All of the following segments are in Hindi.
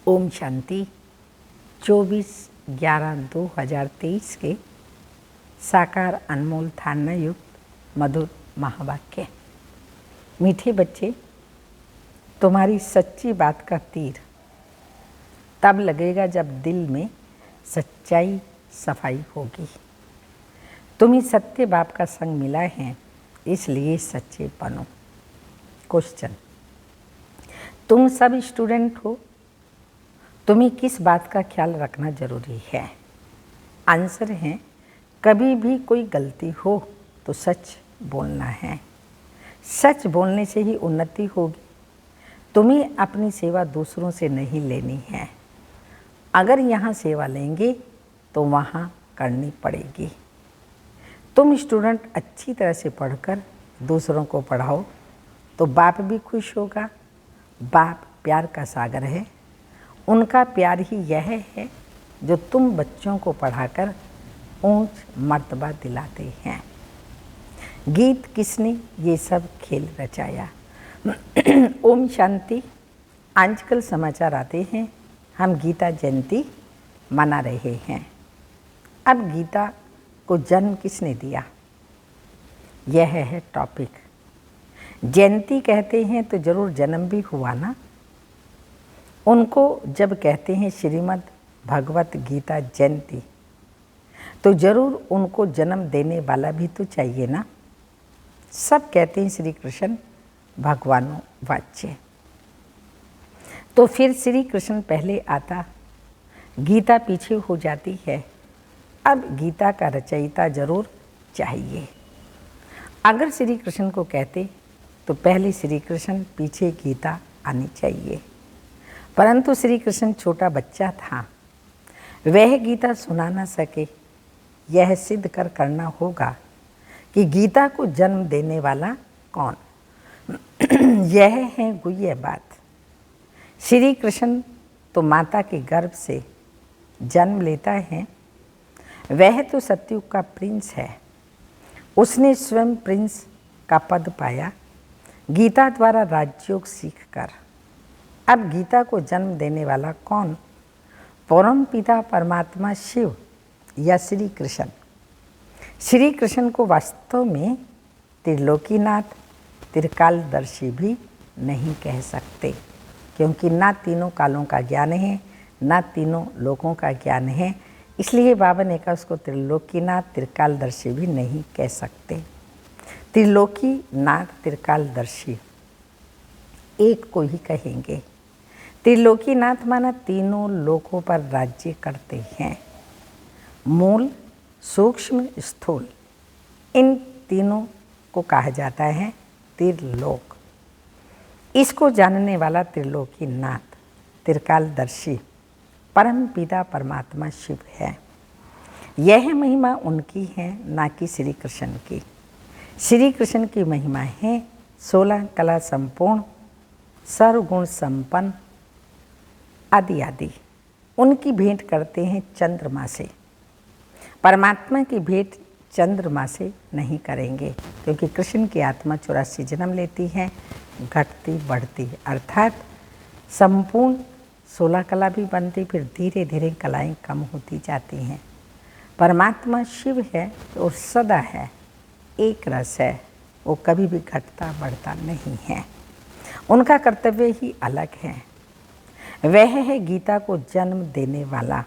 ओम शांति। 24/11/2023 के साकार अनमोल थाना युक्त मधुर महावाक्य। मीठे बच्चे, तुम्हारी सच्ची बात का तीर तब लगेगा जब दिल में सच्चाई सफाई होगी। तुम्हें सत्य बाप का संग मिला है, इसलिए सच्चे बनो। क्वेश्चन, तुम सब स्टूडेंट हो, तुम्हें किस बात का ख्याल रखना जरूरी है? आंसर है, कभी भी कोई गलती हो तो सच बोलना है। सच बोलने से ही उन्नति होगी। तुम्हें अपनी सेवा दूसरों से नहीं लेनी है। अगर यहाँ सेवा लेंगे तो वहाँ करनी पड़ेगी। तुम स्टूडेंट अच्छी तरह से पढ़कर दूसरों को पढ़ाओ तो बाप भी खुश होगा। बाप प्यार का सागर है। उनका प्यार ही यह है जो तुम बच्चों को पढ़ाकर ऊंच मर्तबा दिलाते हैं। गीत किसने ये सब खेल रचाया? ओम शांति। आजकल समाचार आते हैं हम गीता जयंती मना रहे हैं। अब गीता को जन्म किसने दिया, यह है टॉपिक। जयंती कहते हैं तो जरूर जन्म भी हुआ ना। उनको जब कहते हैं श्रीमद् भगवत गीता जयंती तो जरूर उनको जन्म देने वाला भी तो चाहिए ना। सब कहते हैं श्री कृष्ण भगवानों वाच्य, तो फिर श्री कृष्ण पहले आता, गीता पीछे हो जाती है। अब गीता का रचयिता जरूर चाहिए। अगर श्री कृष्ण को कहते तो पहले श्री कृष्ण पीछे गीता आनी चाहिए, परंतु श्री कृष्ण छोटा बच्चा था, वह गीता सुना न सके। यह सिद्ध कर करना होगा कि गीता को जन्म देने वाला कौन। यह है गुह्य बात। श्री कृष्ण तो माता के गर्भ से जन्म लेता है। वह तो सतयुग का प्रिंस है। उसने स्वयं प्रिंस का पद पाया गीता द्वारा राजयोग सीखकर। अब गीता को जन्म देने वाला कौन? परम पिता परमात्मा शिव या श्री कृष्ण? श्री कृष्ण को वास्तव में त्रिलोकीनाथ त्रिकालदर्शी भी नहीं कह सकते, क्योंकि ना तीनों कालों का ज्ञान है, ना तीनों लोकों का ज्ञान है। इसलिए बाबा ने कहा उसको त्रिलोकीनाथ त्रिकालदर्शी भी नहीं कह सकते। त्रिलोकीनाथ त्रिकालदर्शी एक को ही कहेंगे। त्रिलोकीनाथ माना तीनों लोकों पर राज्य करते हैं। मूल, सूक्ष्म, स्थूल, इन तीनों को कहा जाता है त्रिलोक। इसको जानने वाला त्रिलोकीनाथ त्रिकालदर्शी परम पिता परमात्मा शिव है। यह महिमा उनकी है, ना कि श्री कृष्ण की। श्री कृष्ण की महिमा है 16 कला संपूर्ण, सर्वगुण संपन्न, आदि आदि। उनकी भेंट करते हैं चंद्रमा से। परमात्मा की भेंट चंद्रमा से नहीं करेंगे, क्योंकि कृष्ण की आत्मा 84 जन्म लेती है, घटती बढ़ती, अर्थात संपूर्ण 16 कला भी बनती, फिर धीरे धीरे कलाएं कम होती जाती हैं। परमात्मा शिव है और सदा है, एक रस है, वो कभी भी घटता बढ़ता नहीं है। उनका कर्तव्य ही अलग है। वह है गीता को जन्म देने वाला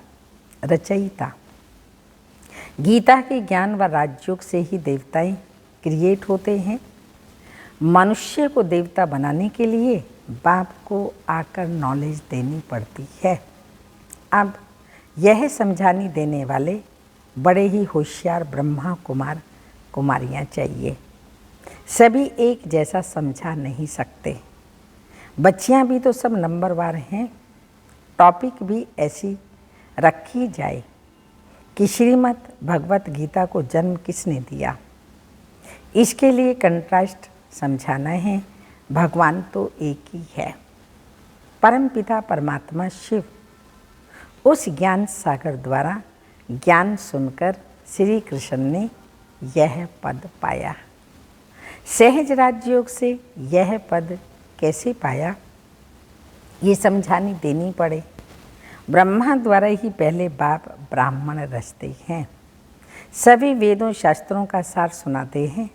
रचयिता। गीता के ज्ञान व राजयोग से ही देवताएं क्रिएट होते हैं। मनुष्य को देवता बनाने के लिए बाप को आकर नॉलेज देनी पड़ती है। अब यह समझाने देने वाले बड़े ही होशियार ब्रह्मा कुमार कुमारियाँ चाहिए। सभी एक जैसा समझा नहीं सकते। बच्चियाँ भी तो सब नंबरवार हैं। टॉपिक भी ऐसी रखी जाए कि श्रीमद् भगवत गीता को जन्म किसने दिया। इसके लिए कंट्रास्ट समझाना है। भगवान तो एक ही है, परम पिता परमात्मा शिव। उस ज्ञान सागर द्वारा ज्ञान सुनकर श्री कृष्ण ने यह पद पाया। सहज राजयोग से यह पद कैसे पाया, ये समझानी देनी पड़े। ब्रह्मा द्वारा ही पहले बाप ब्राह्मण रचते हैं, सभी वेदों शास्त्रों का सार सुनाते हैं।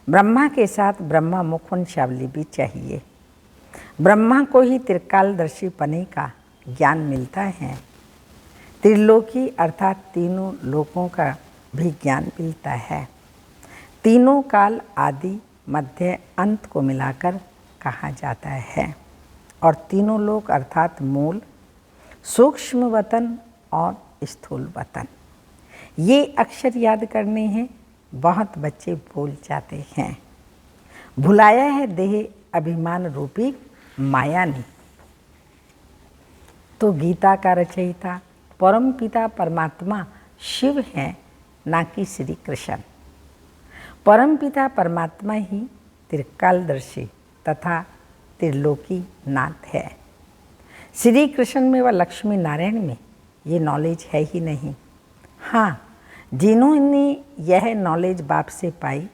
ब्रह्मा के साथ ब्रह्मा मुखवंशावली भी चाहिए। ब्रह्मा को ही त्रिकालदर्शी पने का ज्ञान मिलता है। त्रिलोकी अर्थात तीनों लोकों का भी ज्ञान मिलता है। तीनों काल आदि मध्य अंत को मिलाकर कहा जाता है। और तीनों लोक अर्थात मूल, सूक्ष्म वतन और स्थूल वतन, ये अक्षर याद करने हैं। बहुत बच्चे भूल जाते हैं। भुलाया है देह अभिमान रूपी माया ने। तो गीता का रचयिता परम पिता परमात्मा शिव है, ना कि श्री कृष्ण। परम पिता परमात्मा ही त्रिकालदर्शी तथा त्रिलोकी नाथ है। श्री कृष्ण में व लक्ष्मी नारायण में ये नॉलेज है ही नहीं। हाँ, जिन्होंने यह नॉलेज बाप से पाई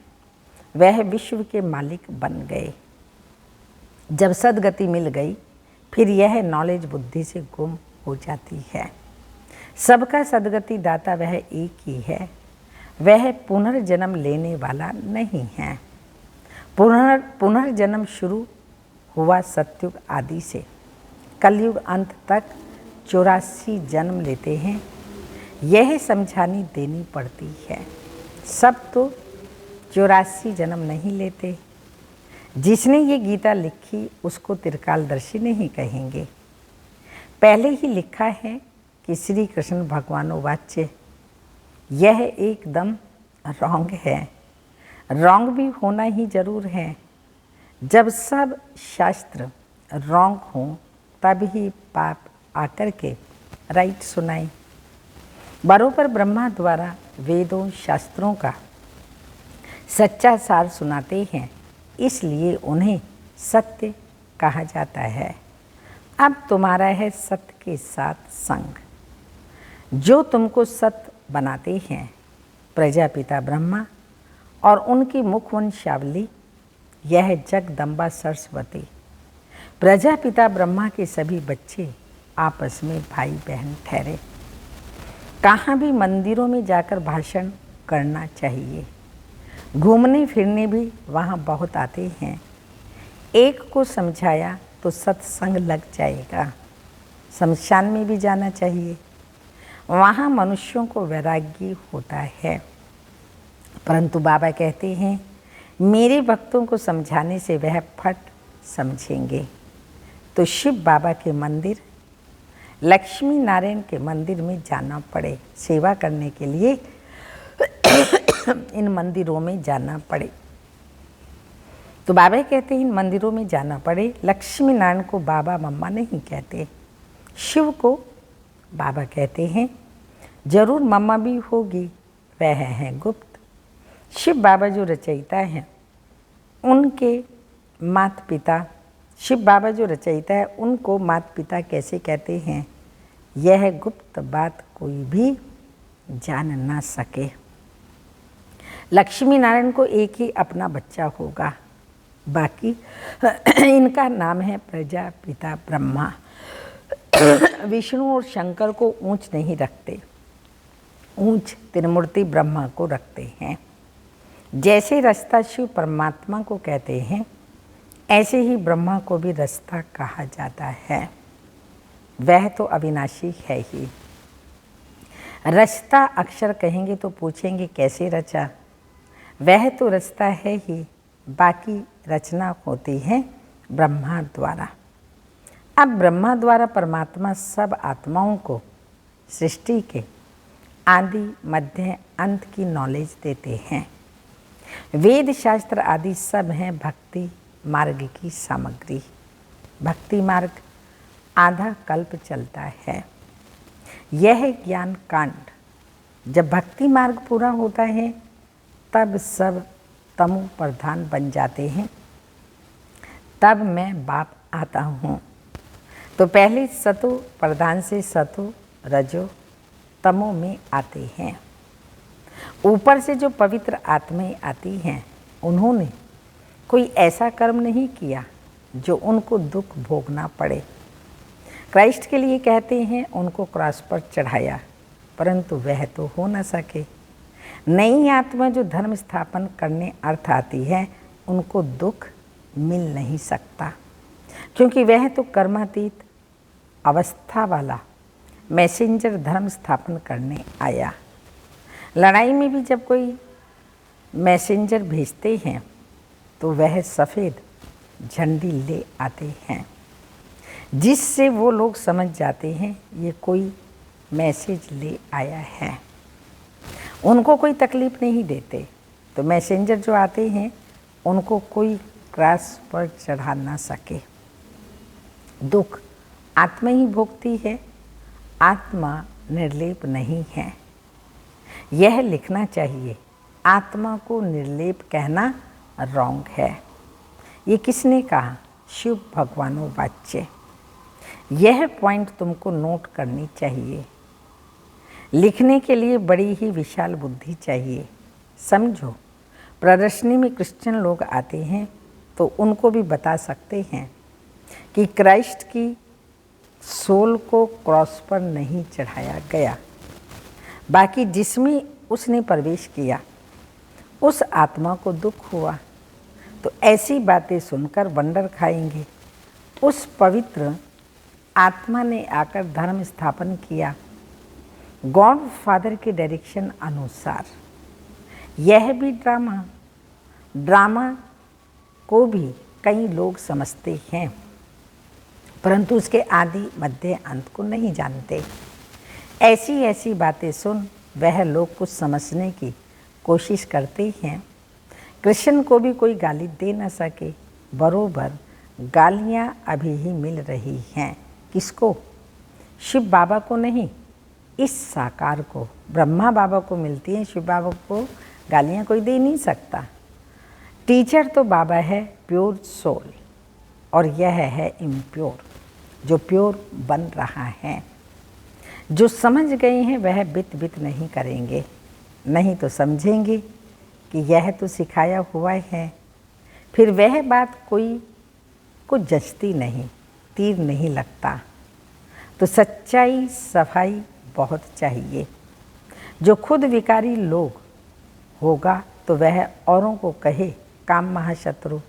वह विश्व के मालिक बन गए। जब सद्गति मिल गई फिर यह नॉलेज बुद्धि से गुम हो जाती है। सबका सद्गति दाता वह एक ही है, वह पुनर्जन्म लेने वाला नहीं है। पुनर्जन्म शुरू हुआ सतयुग आदि से कलयुग अंत तक 84 जन्म लेते हैं। यह समझानी देनी पड़ती है। सब तो 84 जन्म नहीं लेते। जिसने ये गीता लिखी उसको त्रिकालदर्शी नहीं कहेंगे। पहले ही लिखा है कि श्री कृष्ण भगवानो वाच्य। यह एकदम रॉन्ग है। रॉन्ग भी होना ही जरूर है। जब सब शास्त्र रॉन्ग हों तब ही पाप आकर के राइट सुनाए। बरोबर ब्रह्मा द्वारा वेदों शास्त्रों का सच्चा सार सुनाते हैं, इसलिए उन्हें सत्य कहा जाता है। अब तुम्हारा है सत्य के साथ संग, जो तुमको सत्य बनाते हैं। प्रजापिता ब्रह्मा और उनकी मुखवंशावली यह जगदम्बा सरस्वती। प्रजापिता ब्रह्मा के सभी बच्चे आपस में भाई बहन ठहरे। कहाँ भी मंदिरों में जाकर भाषण करना चाहिए। घूमने फिरने भी वहाँ बहुत आते हैं। एक को समझाया तो सत्संग लग जाएगा। शमशान में भी जाना चाहिए, वहाँ मनुष्यों को वैराग्य होता है। परंतु बाबा कहते हैं मेरे भक्तों को समझाने से वह फट समझेंगे। तो शिव बाबा के मंदिर, लक्ष्मी नारायण के मंदिर में जाना पड़े, सेवा करने के लिए इन मंदिरों में जाना पड़े। तो बाबा कहते हैं इन मंदिरों में जाना पड़े। लक्ष्मी नारायण को बाबा मम्मा नहीं कहते, शिव को बाबा कहते हैं। जरूर मम्मा भी होगी, वह है गुप्त। शिव बाबा जो रचयिता हैं उनके माता पिता, शिव बाबा जो रचयिता है उनको माता पिता कैसे कहते हैं, यह गुप्त बात कोई भी जान ना सके। लक्ष्मी नारायण को एक ही अपना बच्चा होगा, बाकी इनका नाम है प्रजापिता ब्रह्मा। विष्णु और शंकर को ऊंच नहीं रखते, ऊंच त्रिमूर्ति ब्रह्मा को रखते हैं। जैसे रास्ता शिव परमात्मा को कहते हैं, ऐसे ही ब्रह्मा को भी रास्ता कहा जाता है। वह तो अविनाशी है ही। रास्ता अक्षर कहेंगे तो पूछेंगे कैसे रचा, वह तो रास्ता है ही, बाकी रचना होती है ब्रह्मा द्वारा। अब ब्रह्मा द्वारा परमात्मा सब आत्माओं को सृष्टि के आदि मध्य अंत की नॉलेज देते हैं। वेद शास्त्र आदि सब हैं भक्ति मार्ग की सामग्री। भक्ति मार्ग आधा कल्प चलता है। यह ज्ञान कांड, जब भक्ति मार्ग पूरा होता है तब सब तमो प्रधान बन जाते हैं। तब मैं बाप आता हूँ। तो पहले सतो प्रधान से सतो रजो तमो में आते हैं। ऊपर से जो पवित्र आत्माएं आती हैं उन्होंने कोई ऐसा कर्म नहीं किया जो उनको दुख भोगना पड़े। क्राइस्ट के लिए कहते हैं उनको क्रॉस पर चढ़ाया, परंतु वह तो हो न सके। नई आत्मा जो धर्म स्थापन करने अर्थ आती है, उनको दुख मिल नहीं सकता, क्योंकि वह तो कर्मातीत अवस्था वाला मैसेंजर धर्म स्थापन करने आया। लड़ाई में भी जब कोई मैसेंजर भेजते हैं तो वह सफ़ेद झंडी ले आते हैं, जिससे वो लोग समझ जाते हैं ये कोई मैसेज ले आया है। उनको कोई तकलीफ़ नहीं देते। तो मैसेंजर जो आते हैं उनको कोई क्रॉस पर चढ़ा ना सके। दुख आत्मा ही भोगती है, आत्मा निर्लेप नहीं है। यह लिखना चाहिए, आत्मा को निर्लेप कहना रॉन्ग है। ये किसने कहा? शिव भगवानोवाच्य। यह पॉइंट तुमको नोट करनी चाहिए। लिखने के लिए बड़ी ही विशाल बुद्धि चाहिए। समझो, प्रदर्शनी में क्रिश्चियन लोग आते हैं तो उनको भी बता सकते हैं कि क्राइस्ट की सोल को क्रॉस पर नहीं चढ़ाया गया, बाकी जिसमें उसने प्रवेश किया उस आत्मा को दुख हुआ। तो ऐसी बातें सुनकर वंडर खाएंगे। उस पवित्र आत्मा ने आकर धर्म स्थापन किया गॉड फादर के डायरेक्शन अनुसार। यह भी ड्रामा को भी कई लोग समझते हैं, परंतु उसके आदि मध्य अंत को नहीं जानते। ऐसी ऐसी बातें सुन वह लोग कुछ समझने की कोशिश करते हैं। कृष्ण को भी कोई गाली दे न सके, बरोबर गालियाँ अभी ही मिल रही हैं। किसको? शिव बाबा को नहीं, इस साकार को। ब्रह्मा बाबा को मिलती हैं, शिव बाबा को गालियाँ कोई दे नहीं सकता। टीचर तो बाबा है प्योर सोल, और यह है इम्प्योर जो प्योर बन रहा है। जो समझ गए हैं वह बित नहीं करेंगे, नहीं तो समझेंगे कि यह तो सिखाया हुआ है। फिर वह बात कोई को जचती नहीं, तीर नहीं लगता। तो सच्चाई सफाई बहुत चाहिए। जो खुद विकारी लोग होगा तो वह औरों को कहे काम महाशत्रु।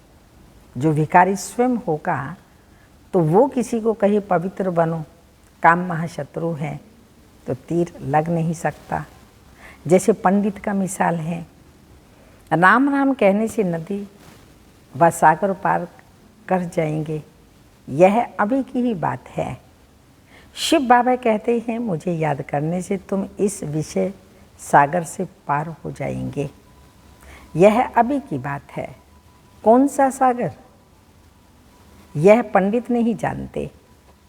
जो विकारी स्वयं होगा तो वो किसी को कहे पवित्र बनो, काम महाशत्रु है, तो तीर लग नहीं सकता। जैसे पंडित का मिसाल है, राम राम कहने से नदी व सागर पार कर जाएंगे, यह अभी की ही बात है। शिव बाबा कहते हैं मुझे याद करने से तुम इस विषय सागर से पार हो जाएंगे, यह अभी की बात है। कौन सा सागर? यह पंडित नहीं जानते।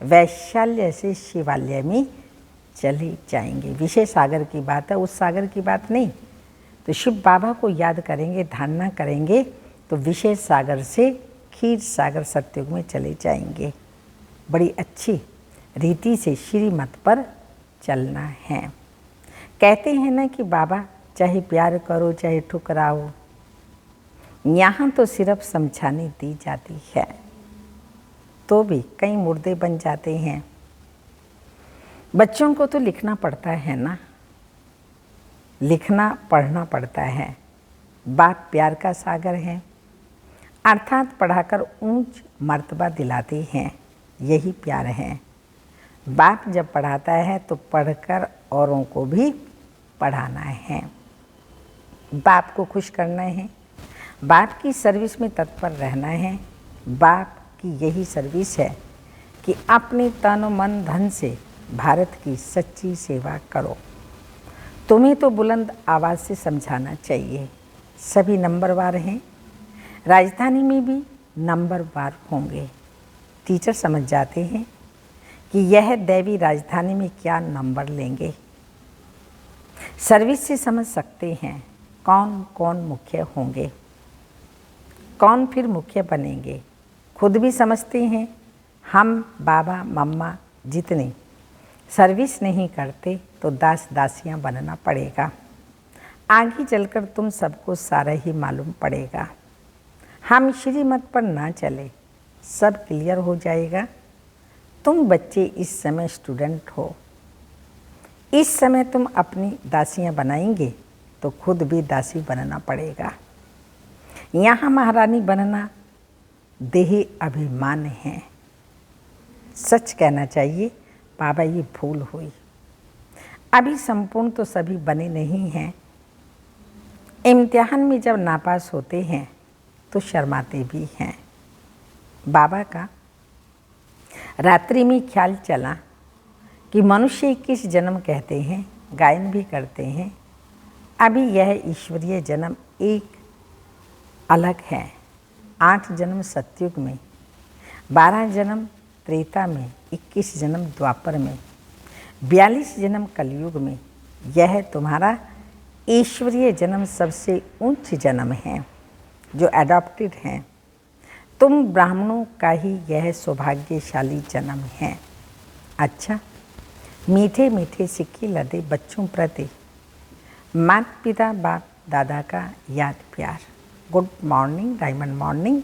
वैशाल्य से शिवालय में चले जाएंगे, विषय सागर की बात है, उस सागर की बात नहीं। तो शिव बाबा को याद करेंगे, धारणा करेंगे तो विषय सागर से क्षीर सागर सत्युग में चले जाएंगे। बड़ी अच्छी रीति से श्रीमत पर चलना है। कहते हैं ना कि बाबा चाहे प्यार करो चाहे ठुकराओ, यहाँ तो सिर्फ समझाने दी जाती है, तो भी कई मुर्दे बन जाते हैं। बच्चों को तो लिखना पड़ता है ना, लिखना पढ़ना पड़ता है। बाप प्यार का सागर है, अर्थात पढ़ाकर ऊंच मर्तबा दिलाते हैं, यही प्यार है। बाप जब पढ़ाता है तो पढ़कर औरों को भी पढ़ाना है, बाप को खुश करना है, बाप की सर्विस में तत्पर रहना है। बाप की यही सर्विस है कि अपने तन मन धन से भारत की सच्ची सेवा करो। तुम्हें तो बुलंद आवाज़ से समझाना चाहिए। सभी नंबरवार हैं, राजधानी में भी नंबरवार होंगे। टीचर समझ जाते हैं कि यह दैवी राजधानी में क्या नंबर लेंगे। सर्विस से समझ सकते हैं कौन कौन मुख्य होंगे, कौन फिर मुख्य बनेंगे। खुद भी समझते हैं हम बाबा मम्मा जितने सर्विस नहीं करते तो दास दासियां बनना पड़ेगा। आगे चलकर तुम सबको सारा ही मालूम पड़ेगा। हम श्रीमत पर ना चले, सब क्लियर हो जाएगा। तुम बच्चे इस समय स्टूडेंट हो। इस समय तुम अपनी दासियां बनाएंगे तो खुद भी दासी बनना पड़ेगा। यहाँ महारानी बनना देह अभिमान है। सच कहना चाहिए बाबा, ये भूल हुई। अभी संपूर्ण तो सभी बने नहीं हैं। इम्तिहान में जब नापास होते हैं तो शर्माते भी हैं। बाबा का रात्रि में ख्याल चला कि मनुष्य 21 जन्म कहते हैं, गायन भी करते हैं। अभी यह ईश्वरीय जन्म एक अलग है। 8 जन्म सतयुग में, 12 जन्म त्रेता में, 21 जन्म द्वापर में, 42 जन्म कलयुग में। यह तुम्हारा ईश्वरीय जन्म सबसे उच्च जन्म है जो एडॉप्टेड है। तुम ब्राह्मणों का ही यह सौभाग्यशाली जन्म है। अच्छा, मीठे मीठे सिक्के लदे बच्चों प्रति माता पिता बाप दादा का याद प्यार। Good morning, diamond morning.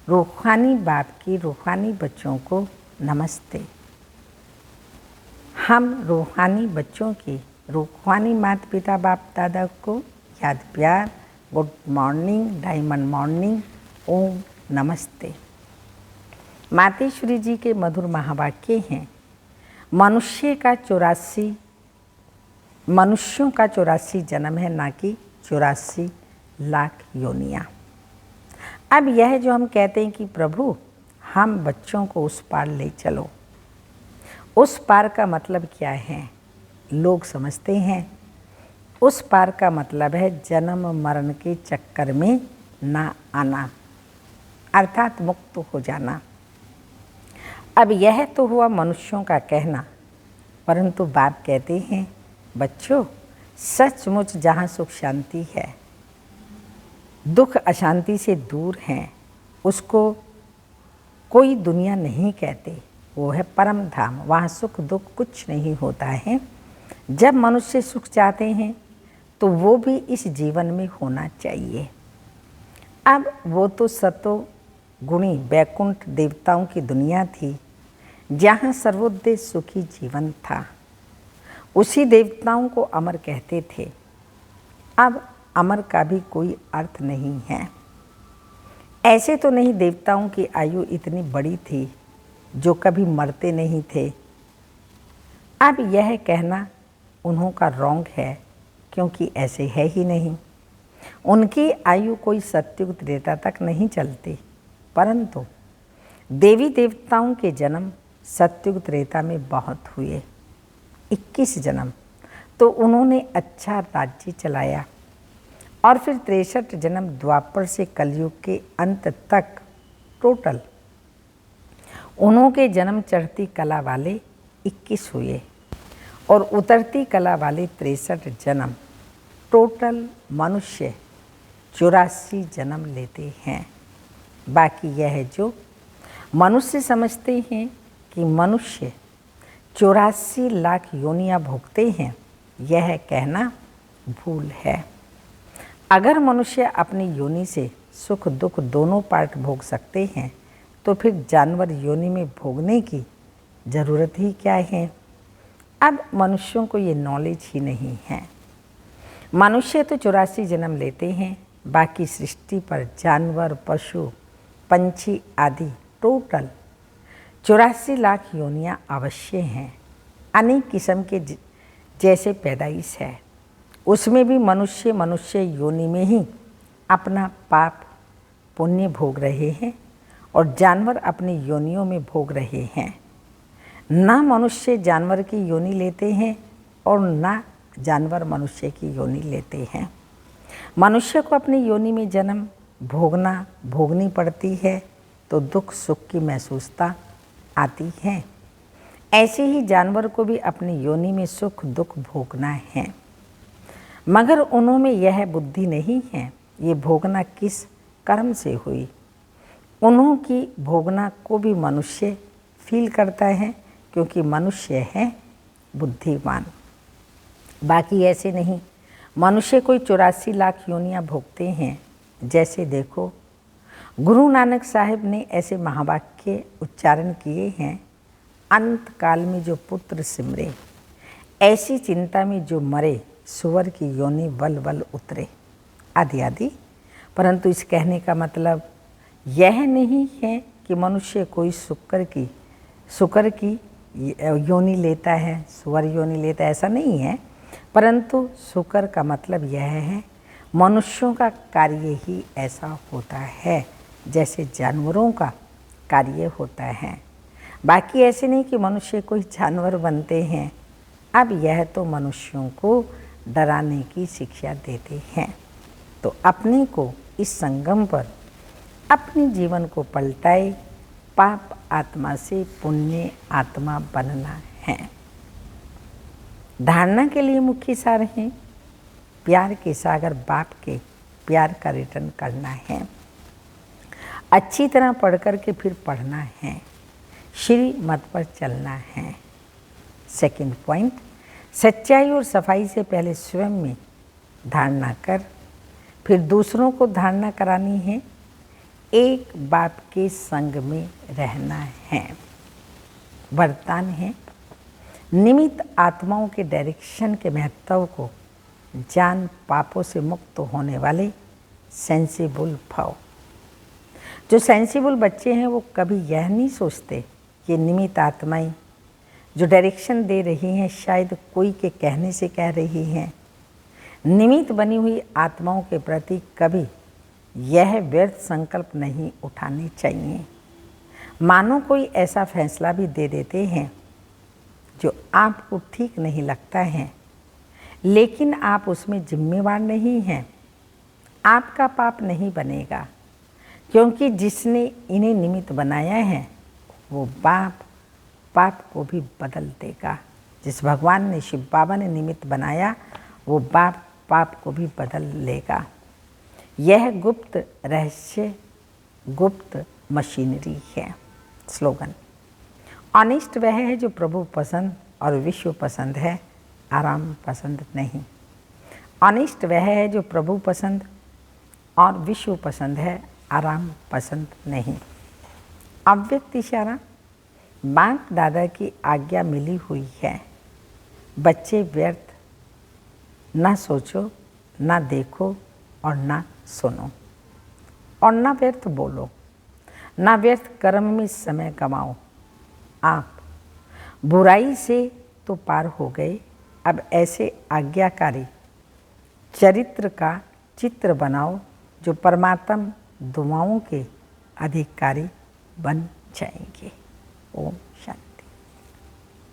रूहानी बाप की रूहानी बच्चों को नमस्ते। हम रूहानी बच्चों की रूहानी माता पिता बाप दादा को याद प्यार। गुड मॉर्निंग, डायमंड मॉर्निंग, ओम नमस्ते। मातेश्वरी जी के मधुर महावाक्य हैं। मनुष्यों का 84 जन्म है, ना कि 84 लाख योनियाँ। अब यह जो हम कहते हैं कि प्रभु हम बच्चों को उस पार ले चलो, उस पार का मतलब क्या है? लोग समझते हैं उस पार का मतलब है जन्म मरण के चक्कर में ना आना, अर्थात मुक्त हो जाना। अब यह तो हुआ मनुष्यों का कहना, परंतु बाप कहते हैं बच्चों, सचमुच जहाँ सुख शांति है, दुख अशांति से दूर हैं, उसको कोई दुनिया नहीं कहते। वो है परम धाम। वहाँ सुख दुख कुछ नहीं होता है। जब मनुष्य सुख चाहते हैं तो वो भी इस जीवन में होना चाहिए। अब वो तो सतो गुणी वैकुंठ देवताओं की दुनिया थी, जहाँ सर्वोदय सुखी जीवन था। उसी देवताओं को अमर कहते थे। अब अमर का भी कोई अर्थ नहीं है। ऐसे तो नहीं देवताओं की आयु इतनी बड़ी थी जो कभी मरते नहीं थे। अब यह कहना उन्हों का रॉन्ग है, क्योंकि ऐसे है ही नहीं। उनकी आयु कोई सतयुग त्रेता तक नहीं चलती, परंतु देवी देवताओं के जन्म सतयुग त्रेता में बहुत हुए। 21 जन्म तो उन्होंने अच्छा राज्य चलाया, और फिर 63 जन्म द्वापर से कलयुग के अंत तक टोटल उन्हों के जन्म चढ़ती कला वाले 21 हुए, और उतरती कला वाले 63 जन्म। टोटल मनुष्य 84 जन्म लेते हैं। बाकी यह जो मनुष्य समझते हैं कि मनुष्य 84 लाख योनियाँ भोगते हैं, यह कहना भूल है। अगर मनुष्य अपनी योनि से सुख दुख दोनों पार्ट भोग सकते हैं, तो फिर जानवर योनि में भोगने की ज़रूरत ही क्या है? अब मनुष्यों को ये नॉलेज ही नहीं है। मनुष्य तो 84 जन्म लेते हैं, बाकी सृष्टि पर जानवर पशु पंछी आदि टोटल 84 लाख योनियाँ अवश्य हैं। अनेक किस्म के जैसे पैदाइश है, उसमें भी मनुष्य योनि में ही अपना पाप पुण्य भोग रहे हैं, और जानवर अपनी योनियों में भोग रहे हैं। ना मनुष्य जानवर की योनि लेते हैं और ना जानवर मनुष्य की योनि लेते हैं। मनुष्य को अपनी योनि में जन्म भोगनी पड़ती है, तो दुख सुख की महसूसता आती है। ऐसे ही जानवर को भी अपनी योनि में सुख दुख भोगना है, मगर उन्होंने यह बुद्धि नहीं है ये भोगना किस कर्म से हुई। उन्हों की भोगना को भी मनुष्य फील करता है, क्योंकि मनुष्य है बुद्धिमान। बाकी ऐसे नहीं। मनुष्य कोई 84 लाख योनियाँ भोगते हैं। जैसे देखो, गुरु नानक साहिब ने ऐसे महावाक्य उच्चारण किए हैं, अंत काल में जो पुत्र सिमरे, ऐसी चिंता में जो मरे, सुअर की योनि बल बल उतरे, आदि आदि। परंतु इस कहने का मतलब यह नहीं है कि मनुष्य कोई शुकर की योनि लेता है, सुअर योनि लेता है, ऐसा नहीं है। परंतु शुकर का मतलब यह है मनुष्यों का कार्य ही ऐसा होता है जैसे जानवरों का कार्य होता है। बाकी ऐसे नहीं कि मनुष्य कोई जानवर बनते हैं। अब यह तो मनुष्यों को डराने की शिक्षा देते हैं। तो अपने को इस संगम पर अपने जीवन को पलटाए, पाप आत्मा से पुण्य आत्मा बनना है। धारणा के लिए मुख्य सार है प्यार के सागर बाप के प्यार का रिटर्न करना है, अच्छी तरह पढ़ कर के फिर पढ़ना है, श्री मत पर चलना है। सेकंड पॉइंट, सच्चाई और सफाई से पहले स्वयं में धारणा कर फिर दूसरों को धारणा करानी है। एक बाप के संग में रहना है। वरदान है निमित्त आत्माओं के डायरेक्शन के महत्व को जान, पापों से मुक्त होने वाले सेंसिबल भव। जो सेंसिबल बच्चे हैं वो कभी यह नहीं सोचते कि निमित्त आत्माएं जो डायरेक्शन दे रही हैं शायद कोई के कहने से कह रही हैं। निमित्त बनी हुई आत्माओं के प्रति कभी यह व्यर्थ संकल्प नहीं उठाने चाहिए। मानो कोई ऐसा फैसला भी दे देते हैं जो आपको ठीक नहीं लगता है, लेकिन आप उसमें जिम्मेवार नहीं हैं। आपका पाप नहीं बनेगा, क्योंकि जिसने इन्हें निमित्त बनाया है वो पाप को भी बदल देगा। जिस भगवान ने, शिव बाबा ने निमित्त बनाया वो पाप को भी बदल लेगा। यह गुप्त रहस्य, गुप्त मशीनरी है। स्लोगन, ऑनेस्ट वह है जो प्रभु पसंद और विश्व पसंद है, आराम पसंद नहीं। ऑनेस्ट वह है जो प्रभु पसंद और विश्व पसंद है, आराम पसंद नहीं। अव्यक्त इशारा, बाप दादा की आज्ञा मिली हुई है। बच्चे व्यर्थ ना सोचो, ना देखो और ना सुनो, और ना व्यर्थ बोलो, ना व्यर्थ कर्म में समय गंवाओ। आप बुराई से तो पार हो गए, अब ऐसे आज्ञाकारी चरित्र का चित्र बनाओ जो परमात्म दुआओं के अधिकारी बन जाएंगे। ओम शांति।